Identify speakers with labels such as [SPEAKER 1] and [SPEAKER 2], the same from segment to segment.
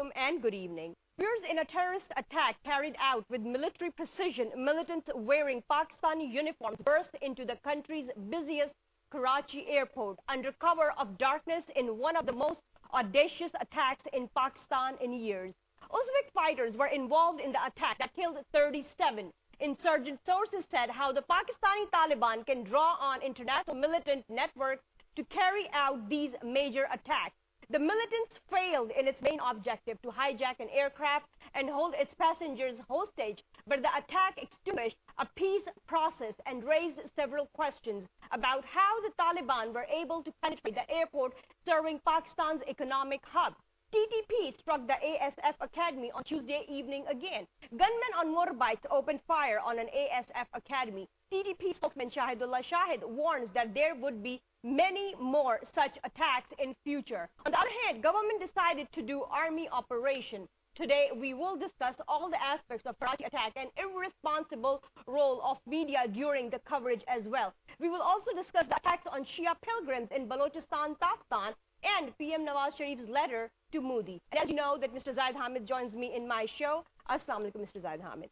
[SPEAKER 1] Welcome and good evening. Viewers, in a terrorist attack carried out with military precision, militants wearing Pakistani uniforms burst into the country's busiest Karachi airport under cover of darkness in one of the most audacious attacks in Pakistan in years. Uzbek fighters were involved in the attack that killed 37. Insurgent sources said how the Pakistani Taliban can draw on international militant networks to carry out these major attacks. The militants failed in its main objective to hijack an aircraft and hold its passengers hostage, but the attack extinguished a peace process and raised several questions about how the Taliban were able to penetrate the airport serving Pakistan's economic hub. TTP struck the ASF Academy on Tuesday evening again. Gunmen on motorbikes opened fire on an ASF Academy. TTP spokesman Shahidullah Shahid warns that there would be many more such attacks in future. On the other hand, government decided to do army operation. Today, we will discuss all the aspects of Karachi attack and irresponsible role of media during the coverage as well. We will also discuss the attacks on Shia pilgrims in Balochistan, Taftan, and PM Nawaz Sharif's letter to Modi. And as you know, that Mr. Zaid Haimd joins me in my show. Assalamu alaikum, Mr. Zaid Haimd.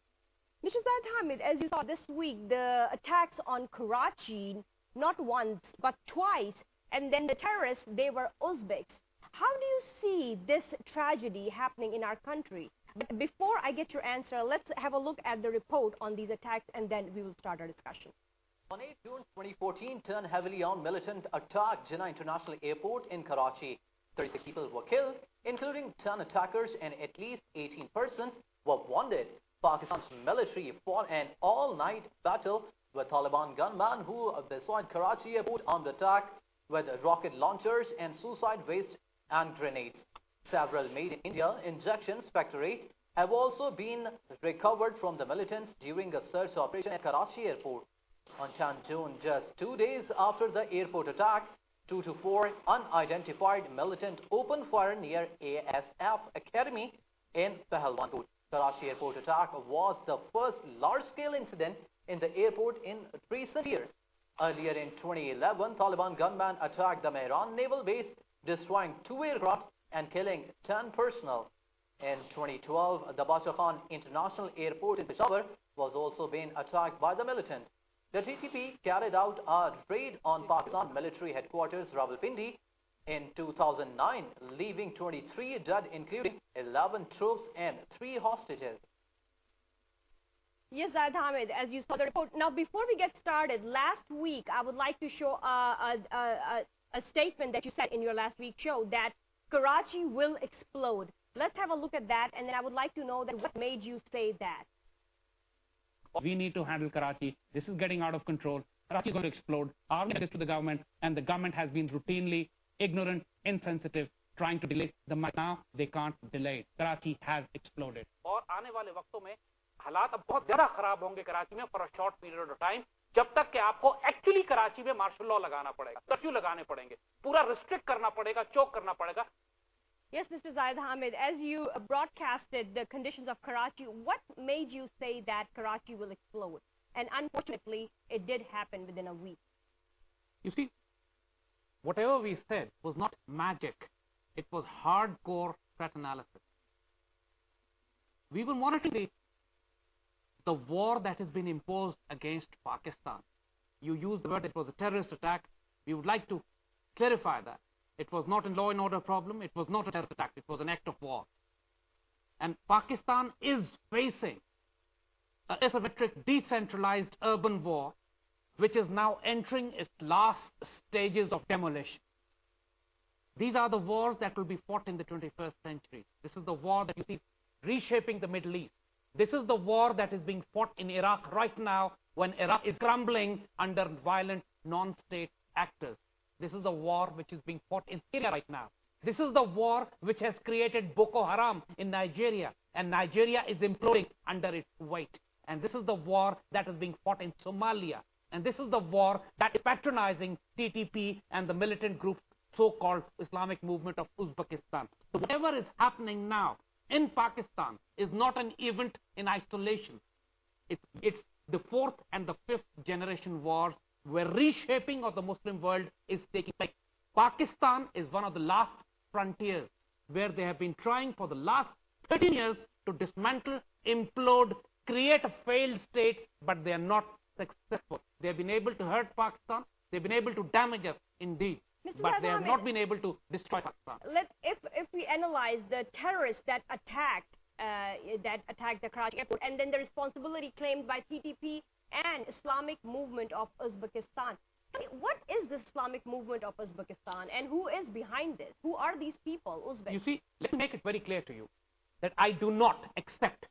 [SPEAKER 1] Mr. Zaid Haimd, as you saw this week, the attacks on Karachi, not once, but twice, and then the terrorists, they were Uzbeks. How do you see this tragedy happening in our country? But before I get your answer, let's have a look at the report on these attacks, and then we will start our discussion.
[SPEAKER 2] On 8 June 2014, turned heavily on militant attacked Jinnah International Airport in Karachi. 36 people were killed, including 10 attackers, and at least 18 persons were wounded. Pakistan's military fought an all-night battle with Taliban gunmen who destroyed Karachi airport on the attack with rocket launchers and suicide waste and grenades. Several made in India injection spectorate have also been recovered from the militants during a search operation at Karachi airport. On 10 June, just 2 days after the airport attack, 2 to 4 unidentified militants opened fire near ASF Academy in Pahalwanpur. Karachi airport attack was the first large-scale incident in the airport in recent years. Earlier in 2011, Taliban gunmen attacked the Mehran naval base, destroying 2 aircraft and killing 10 personnel. In 2012, the Bacha Khan International Airport in Peshawar was also being attacked by the militants. The TTP carried out a raid on Pakistan military headquarters Rawalpindi in 2009, leaving 23 dead, including 11 troops and 3 hostages.
[SPEAKER 1] Yes, Zaid Haimd, as you saw the report. Now, before we get started, last week I would like to show a statement that you said in your last week's show that Karachi will explode. Let's have a look at that, and then I would like to know that what made you say that.
[SPEAKER 3] We need to handle Karachi. This is getting out of control. Karachi is going to explode. Our message to the government, and the government has been routinely ignorant, insensitive, trying to delay the match. Now they can't delay it. Karachi has exploded.
[SPEAKER 4] और आने वाले वक्तों में हालात अब बहुत ज़्यादा खराब होंगे कराची में for a short period of time, जब तक कि आपको एक्चुअली कराची में मार्शल लॉ लगाना पड़ेगा, कर्फ्यू लगाने पड़ेंगे, पूरा रिस्ट्रिक्ट करना पड़ेगा, चोक करना पड़ेगा.
[SPEAKER 1] Yes, Mr. Zaid Haimd, as you broadcasted the conditions of Karachi, what made you say that Karachi will explode? And unfortunately, it did happen within a week.
[SPEAKER 4] You see, whatever we said was not magic. It was hardcore threat analysis. We were monitoring the war that has been imposed against Pakistan. You used the word it was a terrorist attack. We would like to clarify that. It was not a law and order problem. It was not a terrorist attack. It was an act of war. And Pakistan is facing an asymmetric, decentralized urban war, which is now entering its last stages of demolition. These are the wars that will be fought in the 21st century. This is the war that you see reshaping the Middle East. This is the war that is being fought in Iraq right now when Iraq is crumbling under violent non-state actors. This is the war which is being fought in Syria right now. This is the war which has created Boko Haram in Nigeria, and Nigeria is imploding under its weight. And this is the war that is being fought in Somalia. And this is the war that is patronizing TTP and the militant group, so-called Islamic movement of Uzbekistan. So whatever is happening now in Pakistan is not an event in isolation. It's the 4th and the 5th generation wars where reshaping of the Muslim world is taking place. Pakistan is one of the last frontiers where they have been trying for the last 13 years to dismantle, implode, create a failed state, but they are not successful. They have been able to hurt Pakistan. They've been able to damage us indeed. But they have not been able to destroy Pakistan.
[SPEAKER 1] If we analyze the terrorists that attacked the Karachi airport, and then the responsibility claimed by TTP and Islamic Movement of Uzbekistan. What is the Islamic Movement of Uzbekistan, and who is behind this? Who are these people, Uzbeks?
[SPEAKER 4] You see, let me make it very clear to you that I do not accept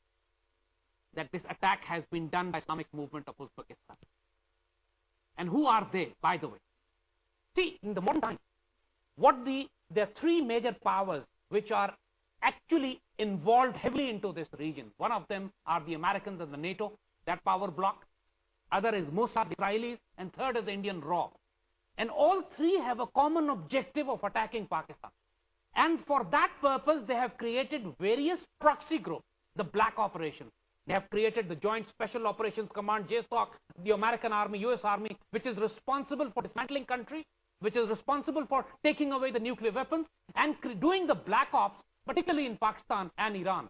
[SPEAKER 4] that this attack has been done by Islamic Movement of Uzbekistan. And who are they, by the way? See, in the modern time, there are three major powers which are actually involved heavily into this region. One of them are the Americans and the NATO, that power bloc. Other is Mossad, the Israelis, and third is the Indian RAW. And all three have a common objective of attacking Pakistan. And for that purpose, they have created various proxy groups, the Black Operation. They have created the Joint Special Operations Command, JSOC, the American Army, US Army, which is responsible for dismantling country, which is responsible for taking away the nuclear weapons, and doing the black ops, particularly in Pakistan and Iran.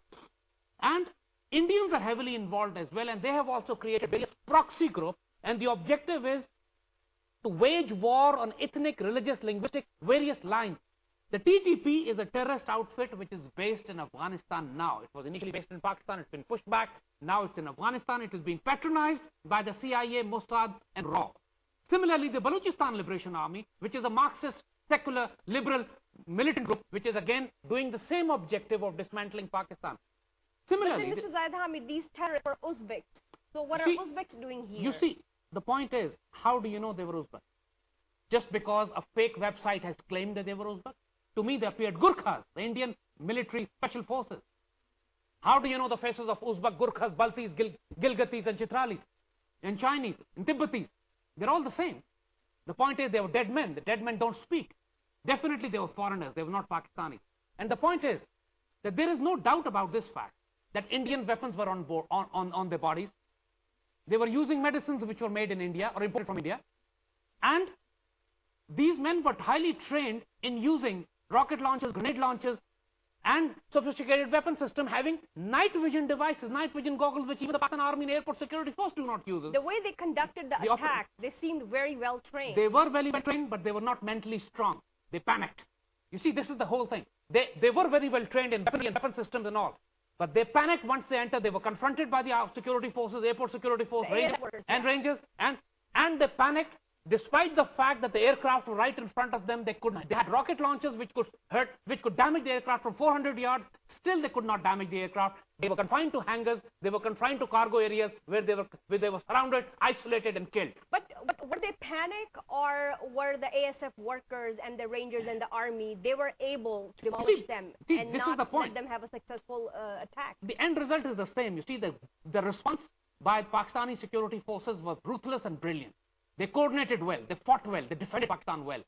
[SPEAKER 4] And Indians are heavily involved as well, and they have also created various proxy groups, and the objective is to wage war on ethnic, religious, linguistic, various lines. The TTP is a terrorist outfit which is based in Afghanistan now. It was initially based in Pakistan, it's been pushed back, now it's in Afghanistan, it is being patronized by the CIA, Mossad, and RAW. Similarly, the Balochistan Liberation Army, which is a Marxist, secular, liberal, militant group, which is again doing the same objective of dismantling Pakistan. Similarly,
[SPEAKER 1] Mr. Zaid Haimd, these terrorists are Uzbeks. So what are Uzbeks doing here?
[SPEAKER 4] You see, the point is, how do you know they were Uzbeks? Just because a fake website has claimed that they were Uzbeks? To me, they appeared Gurkhas, the Indian military special forces. How do you know the faces of Uzbek, Gurkhas, Baltis, Gilgatis, and Chitralis, and Chinese, and Tibetis? They're all the same. The point is, they were dead men. The dead men don't speak. Definitely, they were foreigners. They were not Pakistanis. And the point is that there is no doubt about this fact, that Indian weapons were on board, on their bodies. They were using medicines which were made in India or imported from India. And these men were highly trained in using rocket launchers, grenade launchers, and sophisticated weapon system having night vision devices, night vision goggles, which even the Pakistan Army and Airport Security Force do not use.
[SPEAKER 1] The way they conducted the attack, they seemed very well trained.
[SPEAKER 4] They were very well trained, but they were not mentally strong. They panicked. You see, this is the whole thing. They were very well trained in weaponry and weapon systems and all. But they panicked once they entered. They were confronted by the security forces, airport security force, rangers, and they panicked. Despite the fact that the aircraft were right in front of them, they had rocket launchers which could damage the aircraft from 400 yards. Still, they could not damage the aircraft. They were confined to hangars. They were confined to cargo areas where they were surrounded, isolated, and killed.
[SPEAKER 1] But were they panic, or were the ASF workers and the Rangers and the Army, they were able to demolish them and not let them have a successful attack?
[SPEAKER 4] The end result is the same. You see, the response by Pakistani security forces was ruthless and brilliant. They coordinated well, they fought well, they defended Pakistan well.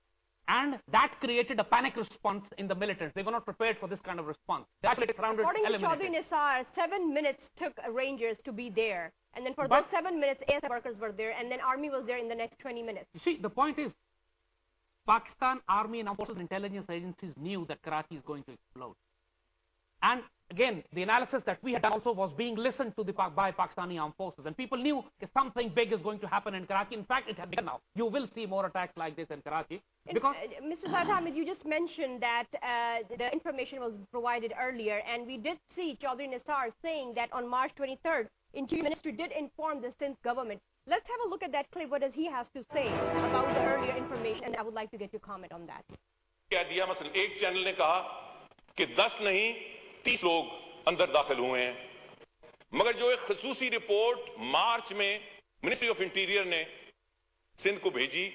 [SPEAKER 4] And that created a panic response in the militants. They were not prepared for this kind of response. They actually surrounded,
[SPEAKER 1] according to Chaudhry Nisar, 7 minutes took Rangers to be there. And then for those 7 minutes, ASF workers were there, and then Army was there in the next 20 minutes.
[SPEAKER 4] You see, the point is, Pakistan Army and Armed Forces intelligence agencies knew that Karachi is going to explode. And again, the analysis that we had done also was being listened to by Pakistani armed forces. And people knew that something big is going to happen in Karachi. In fact, it has begun now. You will see more attacks like this in Karachi. Because
[SPEAKER 1] Mr. Zaid Haimd, you just mentioned that the information was provided earlier. And we did see Chaudhry Nisar saying that on March 23rd, Interior Ministry did inform the Sindh government. Let's have a look at that clip. What does he have to say about the earlier information? And I would like to get your comment on that.
[SPEAKER 5] एक channel ने कहा कि 10 नहीं 30 लोग अंदर दाखिल हुए हैं, मगर जो एक खसूसी रिपोर्ट मार्च में मिनिस्ट्री ऑफ इंटीरियर ने सिंध को भेजी,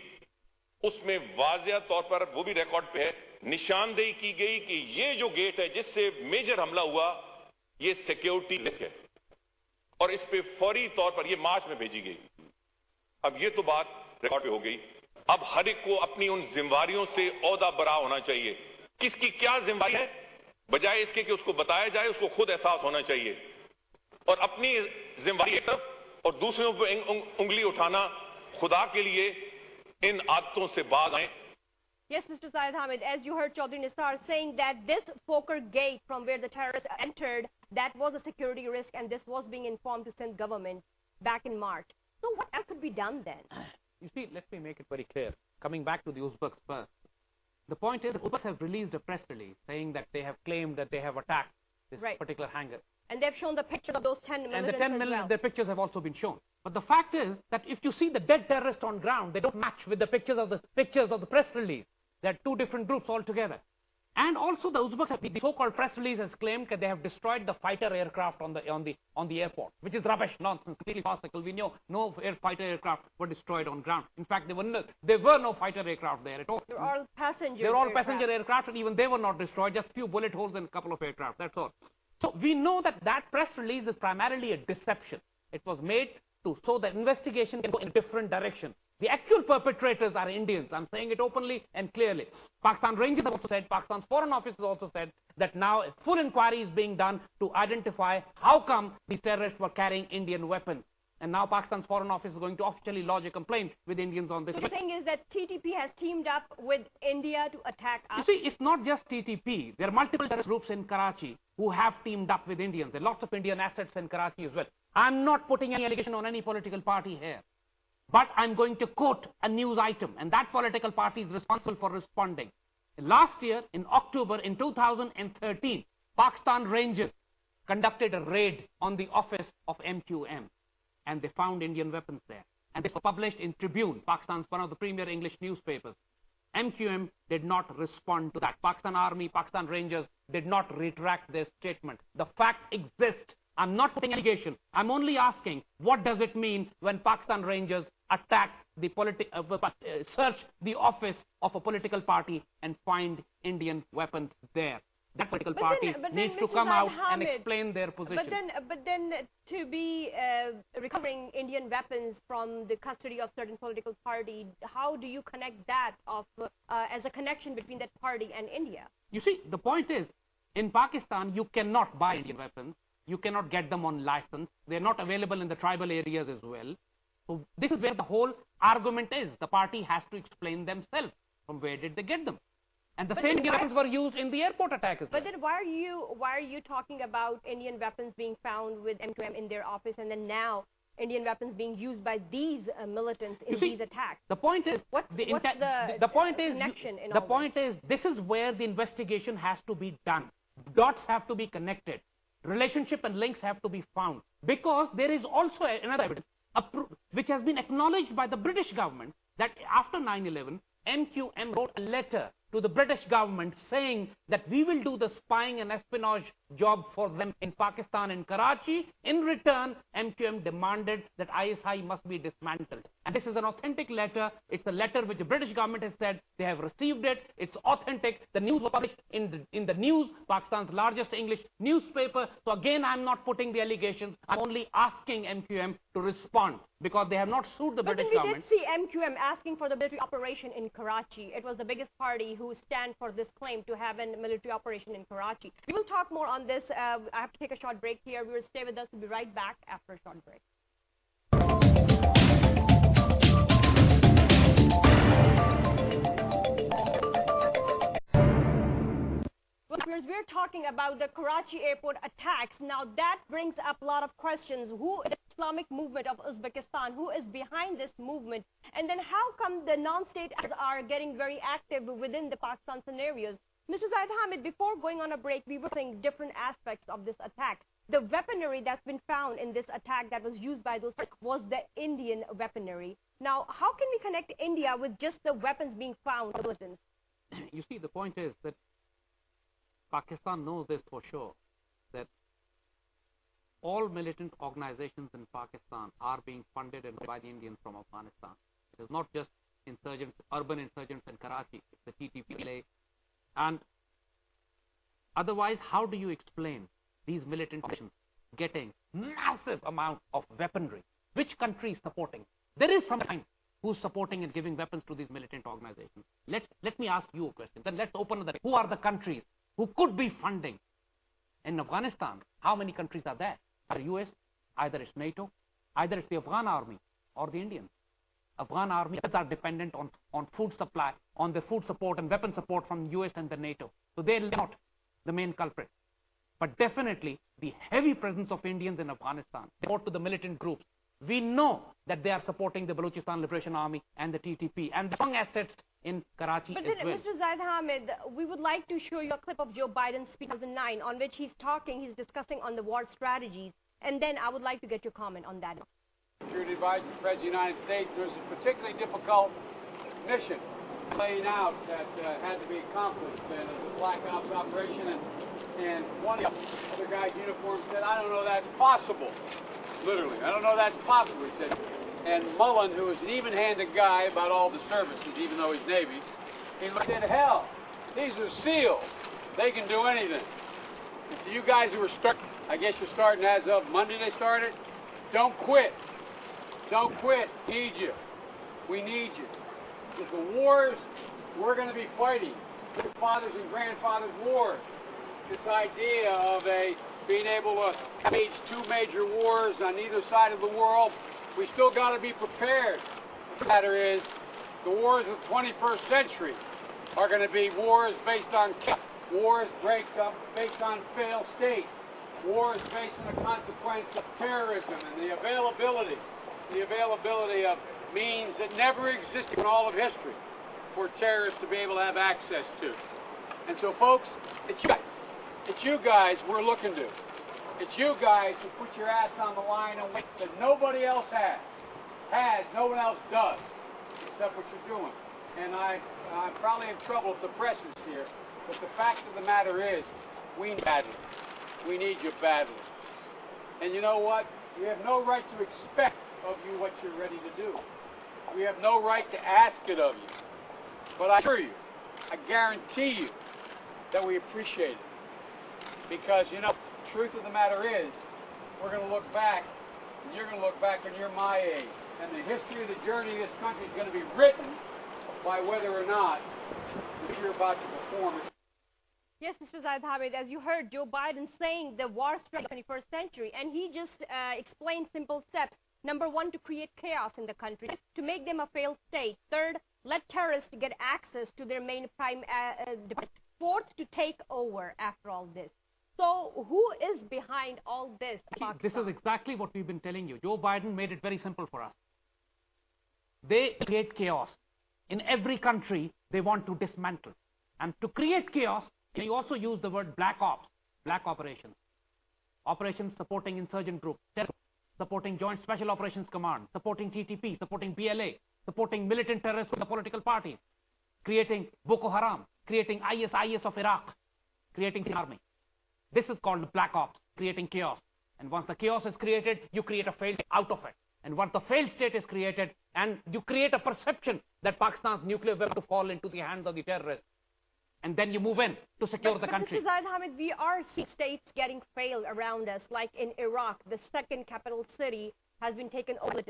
[SPEAKER 5] उसमें वाज़िया तौर पर वो भी रिकॉर्ड पे है, निशानदेही की गई कि ये जो गेट है जिससे मेजर हमला हुआ, ये सिक्योरिटी रिस्क है और इस पे फौरी तौर पर ये मार्च में भेजी गई। अब ये तो बात रिकॉर्ड पे हो गई। अब हर एक को अपनी उन जिम्मेवारियों से औहदा बरा होना चाहिए। किसकी क्या जिम्मेवारी है, बजाय इसके कि उसको बताया जाए, उसको खुद एहसास होना चाहिए और अपनी जिम्मेवारी एक तरफ और दूसरों पर उंगली उठाना, खुदा के लिए इन आदतों से बाज आए।
[SPEAKER 1] Yes, Mr. Zaid Haimd, as you heard Chaudhry Nisar saying that this Fokker gate from where the terrorists entered, that was a security risk and this was being informed to Sindh government back in March. So what else could be done then?
[SPEAKER 4] You see, let me make it very clear. Coming back to the Uzbeks first. The point is, the Uzbeks have released a press release saying that they have claimed that they have attacked this particular hangar.
[SPEAKER 1] And they've shown the pictures of those 10 militants.
[SPEAKER 4] And the 10
[SPEAKER 1] as
[SPEAKER 4] militants,
[SPEAKER 1] well.
[SPEAKER 4] their pictures have also been shown. But the fact is that if you see the dead terrorists on ground, they don't match with the pictures of the press release. They're two different groups altogether. And also the Uzbeks, the so-called press release has claimed that they have destroyed the fighter aircraft on the airport, which is rubbish, nonsense, completely farcical. We know no fighter aircraft were destroyed on ground. In fact, there were no fighter aircraft there at all.
[SPEAKER 1] They're all passenger.
[SPEAKER 4] They're all passenger aircraft, and even they were not destroyed. Just few bullet holes in a couple of aircraft. That's all. So we know that that press release is primarily a deception. It was made so the investigation can go in a different direction. The actual perpetrators are Indians. I'm saying it openly and clearly. Pakistan Rangers have also said, Pakistan's Foreign Office has also said that now a full inquiry is being done to identify how come these terrorists were carrying Indian weapons. And now Pakistan's Foreign Office is going to officially lodge a complaint with Indians on this.
[SPEAKER 1] So the thing is that TTP has teamed up with India to attack us.
[SPEAKER 4] You see, it's not just TTP. There are multiple terrorist groups in Karachi who have teamed up with Indians. There are lots of Indian assets in Karachi as well. I'm not putting any allegation on any political party here. But I'm going to quote a news item, and that political party is responsible for responding. Last year, in October, in 2013, Pakistan Rangers conducted a raid on the office of MQM, and they found Indian weapons there. And this was published in Tribune, Pakistan's one of the premier English newspapers. MQM did not respond to that. Pakistan Army, Pakistan Rangers did not retract their statement. The fact exists. I'm not putting allegation. I'm only asking, what does it mean when Pakistan Rangers attack the search the office of a political party and find Indian weapons there? That political party needs to come out and explain their position.
[SPEAKER 1] But then to be recovering Indian weapons from the custody of certain political party, how do you connect that as a connection between that party and India?
[SPEAKER 4] You see, the point is, in Pakistan, you cannot buy Indian weapons. You cannot get them on license. They're not available in the tribal areas as well. So this is where the whole argument is. The party has to explain themselves. From where did they get them? And the same weapons were used in the airport attack as well.
[SPEAKER 1] But then why are you talking about Indian weapons being found with MQM in their office, and then now Indian weapons being used by these militants in these attacks?
[SPEAKER 4] The point is,
[SPEAKER 1] the point is, connection in
[SPEAKER 4] the point is, this is where the investigation has to be done. Dots have to be connected. Relationship and links have to be found, because there is also another evidence which has been acknowledged by the British government that after 9/11, MQM wrote a letter to the British government saying that we will do the spying and espionage job for them in Pakistan and Karachi. In return, MQM demanded that ISI must be dismantled. And this is an authentic letter. It's a letter which the British government has said they have received it. It's authentic. The news was published in the news, Pakistan's largest English newspaper. So again, I'm not putting the allegations. I'm only asking MQM to respond, because they have not sued the British government.
[SPEAKER 1] We did see MQM asking for the military operation in Karachi. It was the biggest party who stand for this claim to have a military operation in Karachi. We will talk more on this. I have to take a short break here. We will stay with us. We'll be right back after a short break. We're talking about the Karachi airport attacks. Now that brings up a lot of questions. Who is the Islamic movement of Uzbekistan? Who is behind this movement? And then how come the non-state actors are getting very active within the Pakistan scenarios? Mr. Zaid Haimd, before going on a break, we were saying different aspects of this attack. The weaponry that's been found in this attack that was used by those was the Indian weaponry. Now, how can we connect India with just the weapons being found?
[SPEAKER 4] You see, the point is that Pakistan knows this for sure, that all militant organizations in Pakistan are being funded by the Indians from Afghanistan. It is not just insurgents, urban insurgents in Karachi, it's the TTP. And otherwise, how do you explain these militant organizations getting massive amount of weaponry? Which country is supporting? There is some kind who's supporting and giving weapons to these militant organizations. Let me ask you a question. Then let's open the. Who are the countries who could be funding? In Afghanistan, how many countries are there? Either US, either it's NATO, either it's the Afghan army or the Indians. Afghan army are dependent on food supply, on the food support and weapon support from the US and the NATO. So they're not the main culprit. But definitely the heavy presence of Indians in Afghanistan, support to the militant groups. We know that they are supporting the Balochistan Liberation Army and the TTP and the strong assets in Karachi
[SPEAKER 1] but
[SPEAKER 4] as well.
[SPEAKER 1] Mr. Zaid Haimd, we would like to show you a clip of Joe Biden's speech 2009 on which he's discussing on the war strategies, and then I would like to get your comment on that.
[SPEAKER 6] Security Advisor to the President of the United States. There was a particularly difficult mission playing out that had to be accomplished, and it was a black ops operation, and one of the other guy's uniform said, "I don't know that's possible." Literally, "I don't know that's possible," he said. And Mullen, who was an even-handed guy about all the services, even though he's Navy, he looked at, "Hell, these are SEALs. They can do anything." And so you guys who are starting, I guess you're starting as of Monday they started, don't quit. Don't quit. We need you. We need you. Because the wars we're going to be fighting, fathers and grandfathers' wars, this idea of being able to wage two major wars on either side of the world, we still got to be prepared. The matter is, the wars of the 21st century are going to be wars based on wars based on failed states, wars based on the consequence of terrorism and the availability of means that never existed in all of history for terrorists to be able to have access to. And so, folks, it's you guys we're looking to. It's you guys who put your ass on the line and wait that nobody else no one else does, except what you're doing. And I'm probably in trouble if the press is here, but the fact of the matter is, we need you badly. We need you badly. And you know what? We have no right to expect of you what you're ready to do. We have no right to ask it of you. But I assure you, I guarantee you that we appreciate it. Because, you know, the truth of the matter is, we're going to look back, and you're going to look back when you're my age. And the history of the journey of this country is going to be written by whether or not that you're about to perform it.
[SPEAKER 1] Yes, Mr. Zaid Haimd, as you heard Joe Biden saying the war strategy of the 21st century, and he just explained simple steps. Number one, to create chaos in the country, to make them a failed state. Third, let terrorists get access to their main prime department. Fourth, to take over after all this. So who is behind all this?
[SPEAKER 4] This is exactly what we've been telling you. Joe Biden made it very simple for us. They create chaos. In every country, they want to dismantle. And to create chaos, they also use the word black ops, black operations. Operations supporting insurgent groups, supporting Joint Special Operations Command, supporting TTP, supporting BLA, supporting militant terrorists with the political parties, creating Boko Haram, creating ISIS of Iraq, creating the army. This is called black ops, creating chaos. And once the chaos is created, you create a failed state out of it. And once the failed state is created, and you create a perception that Pakistan's nuclear weapon to fall into the hands of the terrorists, and then you move in to secure the country.
[SPEAKER 1] Mr. Zaid Haimd, we are seeing states getting failed around us, like in Iraq, the second capital city has been taken over.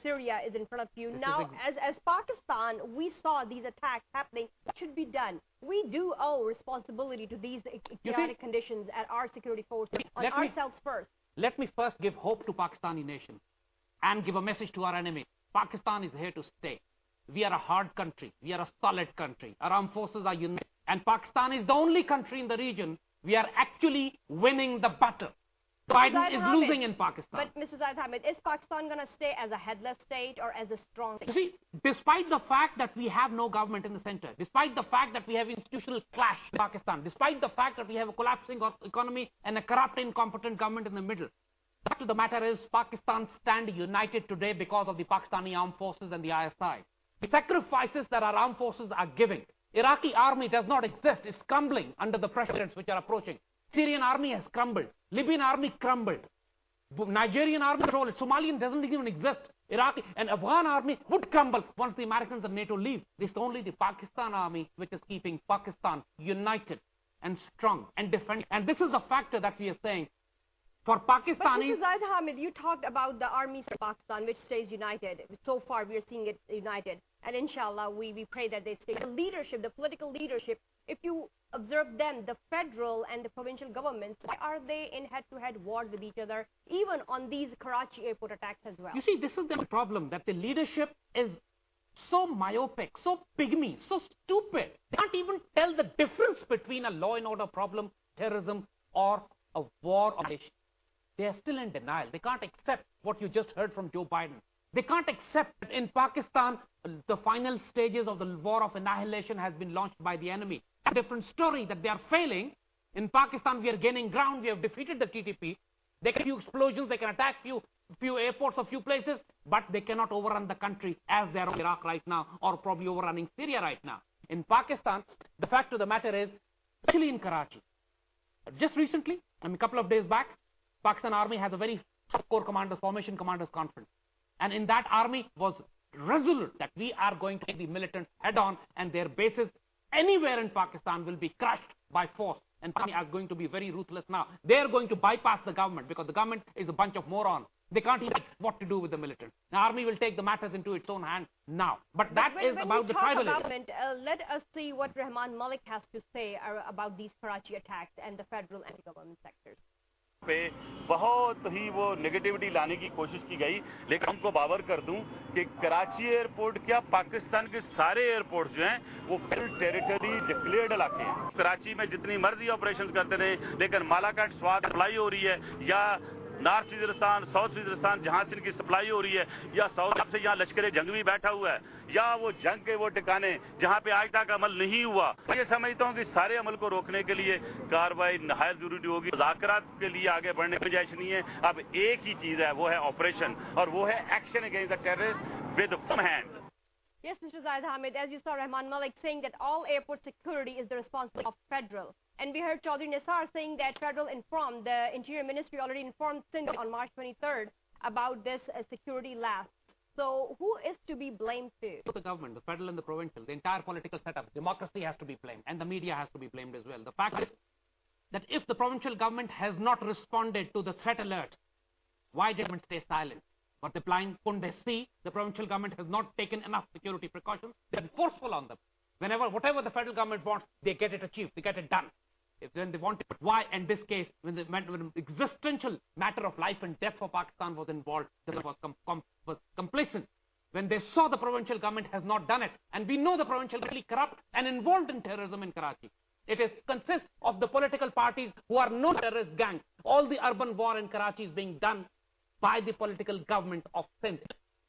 [SPEAKER 1] Syria is in front of you. Now, as Pakistan, we saw these attacks happening. What should be done? We do owe responsibility to these chaotic conditions at our security forces, on ourselves first.
[SPEAKER 4] Let me first give hope to Pakistani nation and give a message to our enemy. Pakistan is here to stay. We are a hard country. We are a solid country. Our armed forces are united. And Pakistan is the only country in the region we are actually winning the battle. Biden is losing in Pakistan.
[SPEAKER 1] But Mr. Zaid Haimd, is Pakistan going to stay as a headless state or as a strong state?
[SPEAKER 4] You see, despite the fact that we have no government in the center, despite the fact that we have institutional clash in Pakistan, despite the fact that we have a collapsing economy and a corrupt, incompetent government in the middle, the fact of the matter is Pakistan stands united today because of the Pakistani armed forces and the ISI. The sacrifices that our armed forces are giving. Iraqi army does not exist. It's crumbling under the pressures which are approaching. Syrian army has crumbled. Libyan army crumbled. Nigerian army controlled. Somalian doesn't even exist. Iraqi and Afghan army would crumble once the Americans and NATO leave. It's only the Pakistan army which is keeping Pakistan united and strong and defending. And this is the factor that we are saying. For Pakistanis...
[SPEAKER 1] But Mr. Zaid Haimd, you talked about the armies of Pakistan which stays united. So far we are seeing it united. And inshallah, we pray that they stay. The leadership, the political leadership, if you observe them, the federal and the provincial governments, why are they in head-to-head wars with each other, even on these Karachi airport attacks as well?
[SPEAKER 4] You see, this is the problem, that the leadership is so myopic, so pygmy, so stupid. They can't even tell the difference between a law and order problem, terrorism, or a war on nation. They are still in denial. They can't accept what you just heard from Joe Biden. They can't accept that in Pakistan, the final stages of the war of annihilation has been launched by the enemy. A different story, that they are failing. In Pakistan, we are gaining ground. We have defeated the TTP. They can do explosions. They can attack few airports or few places, but they cannot overrun the country as they are in Iraq right now, or probably overrunning Syria right now. In Pakistan, the fact of the matter is, especially in Karachi, just recently, a couple of days back, Pakistan Army has a very core commanders, formation commanders conference. And in that army was resolute that we are going to take the militants head on, and their bases anywhere in Pakistan will be crushed by force. And Army are going to be very ruthless now. They are going to bypass the government, because the government is a bunch of morons. They can't even what to do with the militants. The army will take the matters into its own hands now. But that is about the tribal area.
[SPEAKER 1] Let us see what Rahman Malik has to say about these Karachi attacks and the federal and government sectors.
[SPEAKER 7] पे बहुत ही वो negativity लाने की कोशिश की गई, लेकिन हमको बावर कर दूं कि कराची एयरपोर्ट क्या पाकिस्तान के सारे एयरपोर्ट जो हैं वो फुल टेरिटरी डिक्लेयर्ड इलाके हैं। कराची में जितनी मर्जी ऑपरेशंस करते रहे, लेकिन मालाकाट स्वाद सप्लाई हो रही है, या नॉर्थ वजीरिस्तान, साउथ वजीरिस्तान जहां से इनकी सप्लाई हो रही है, या साउथ से यहाँ लश्कर जंग भी बैठा हुआ है, या वो जंग के वो ठिकाने जहां पे आज तक अमल नहीं हुआ। मैं ये समझता हूँ कि सारे अमल को रोकने के लिए कार्रवाई नहायत जरूरी होगी। मुज़ाकरात के लिए आगे बढ़ने की गुंजाइश नहीं है। अब एक ही चीज है, वो है ऑपरेशन, और वो है action against the terrorist with firm hand.
[SPEAKER 1] Yes, Mr. Zaid Haimd, as you saw Rahman Malik saying that all airport security is the responsibility of federal. And we heard Chaudhry Nisar saying that federal informed, the Interior Ministry already informed Sindh on March 23rd about this security lapse. So who is to be blamed too?
[SPEAKER 4] The government, the federal and the provincial, the entire political setup, democracy has to be blamed, and the media has to be blamed as well. The fact is that if the provincial government has not responded to the threat alert, why did government stay silent? But the blind, couldn't they see the provincial government has not taken enough security precautions? They're forceful on them. Whatever the federal government wants, they get it achieved, they get it done. When they want it, why in this case, when the existential matter of life and death for Pakistan was involved, they was complacent. When they saw the provincial government has not done it, and we know the provincial government is corrupt and involved in terrorism in Karachi. It consists of the political parties who are no terrorist gangs. All the urban war in Karachi is being done by the political government of Sindh.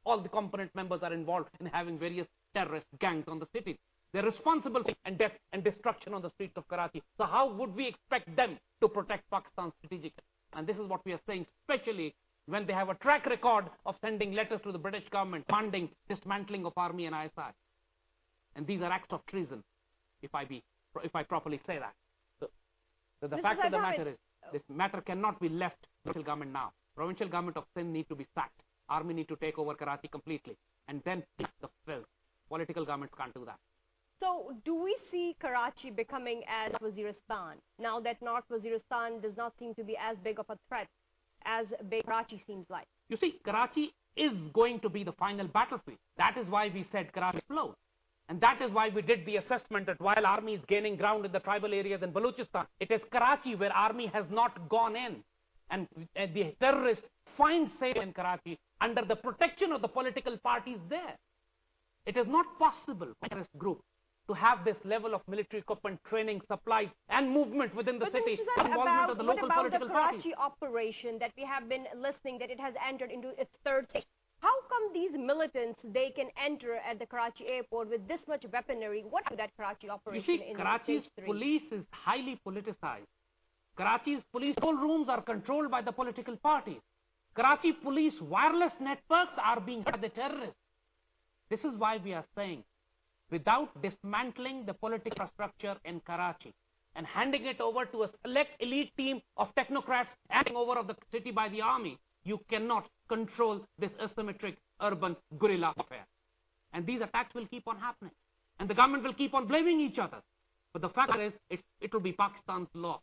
[SPEAKER 4] All the component members are involved in having various terrorist gangs on the city. They're responsible for death and destruction on the streets of Karachi. So how would we expect them to protect Pakistan strategically? And this is what we are saying, especially when they have a track record of sending letters to the British government demanding dismantling of army and ISI. And these are acts of treason, if I properly say that. The fact of the matter is, this matter cannot be left to the provincial government now. Provincial government of Sindh need to be sacked. Army need to take over Karachi completely. And then the filth. Political governments can't do that.
[SPEAKER 1] So do we see Karachi becoming as Waziristan, now that North Waziristan does not seem to be as big of a threat as big Karachi seems like?
[SPEAKER 4] You see, Karachi is going to be the final battlefield. That is why we said Karachi explode. And that is why we did the assessment that while army is gaining ground in the tribal areas in Balochistan, it is Karachi where army has not gone in. And the terrorists find safety in Karachi under the protection of the political parties there. It is not possible for a terrorist group to have this level of military equipment, training, supplies, and movement within the city. Involvement of the local political parties.
[SPEAKER 1] Karachi operation that we have been listening that it has entered into its third stage? How come these militants, they can enter at the Karachi airport with this much weaponry? What is that Karachi operation?
[SPEAKER 4] You see, Karachi's police is highly politicized. Karachi's police control rooms are controlled by the political parties. Karachi police wireless networks are being by the terrorists. This is why we are saying, without dismantling the political infrastructure in Karachi and handing it over to a select elite team of technocrats handing over of the city by the army, you cannot control this asymmetric urban guerrilla warfare. And these attacks will keep on happening. And the government will keep on blaming each other. But the fact is, it will be Pakistan's law.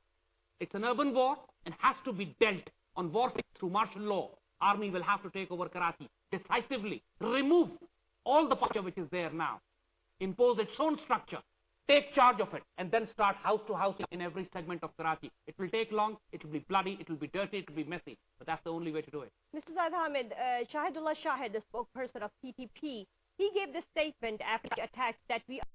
[SPEAKER 4] It's an urban war and has to be dealt on warfare through martial law. Army will have to take over Karachi decisively, remove all the posture which is there now, impose its own structure, take charge of it, and then start house to house in every segment of Karachi. It will take long, it will be bloody, it will be dirty, it will be messy, but that's the only way to do it.
[SPEAKER 1] Mr. Zaid Haimd, Shahidullah Shahid, the spokesperson of PTP, he gave this statement after the attacks that we